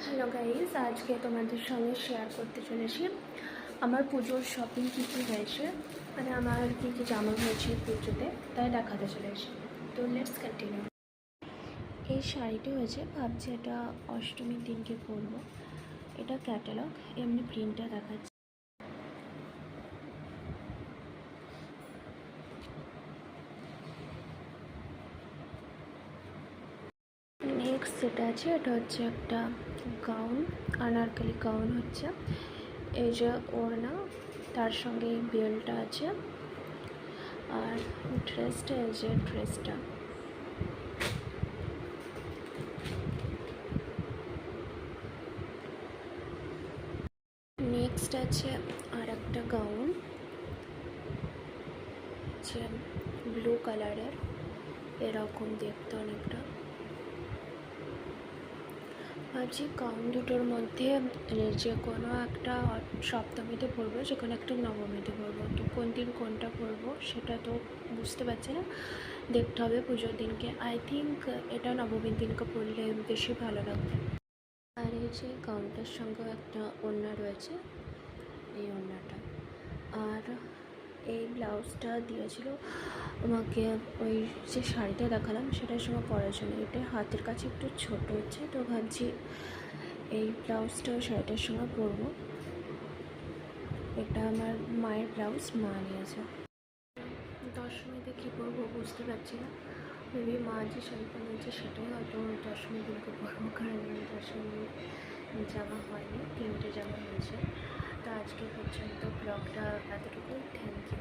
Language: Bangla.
হ্যালো গাইজ, আজকে তোমাদের সঙ্গে শেয়ার করতে চলেছি আমার পুজোর শপিং কী কী হয়েছে, মানে আমার কী কী জামা হয়েছে পুজোতে, তাই দেখাতে চলেছি। তো লেটস কন্টিনিউ। এই শাড়িটি হয়েছে, ভাবছি এটা অষ্টমীর দিনকে পরবো। এটা ক্যাটালগ, এমনি প্রিন্টটা দেখাচ্ছে। নেক্সট যেটা আছে, এটা হচ্ছে একটা গাউন, আনারকলি গাউন হচ্ছে। এই যে ওড়না, তার সঙ্গে এই বেল্টটা আছে, আর ড্রেসটা এই যে ড্রেসটা। নেক্সট আছে আর একটা গাউন, যে ব্লু কালারের, এরকম দেখতে অনেকটা। ভাবছি গাউন দুটোর মধ্যে যে কোনো একটা সপ্তমীতে পরবো, যে কোনো একটা নবমীতে পরবো। তো কোন দিন কোনটা পরবো সেটা তো বুঝতে পারছি না, দেখতে হবে পুজোর দিনকে। আই থিঙ্ক এটা নবমীর দিনকে পরলে বেশি ভালো লাগবে। আর এই যে গাউনটার সঙ্গেও একটা ওড়না রয়েছে, এই ওড়নাটা। আর এই ব্লাউজটা দিয়েছিল আমাকে ওই যে শাড়িটা দেখালাম সেটার সঙ্গে পরার জন্য। এটা হাতের কাছে একটু ছোট হচ্ছে, তো ভাবছি এই ব্লাউজটা শাড়িটার সঙ্গে পরবো। এটা আমার মায়ের ব্লাউজ, মা নিয়েছে। দশমীতে কী পরবো বুঝতে পারছি না, মেবি মা যে শাড়িটা নিয়েছে সেটাই হয়তো দশমীর দিনকে পরবো, কারণ দশমীর জামা হয়নি, 3টে জামা হয়েছে। তো আজকে পর্যন্ত ব্লগটা এতটুকুই, থ্যাংক ইউ।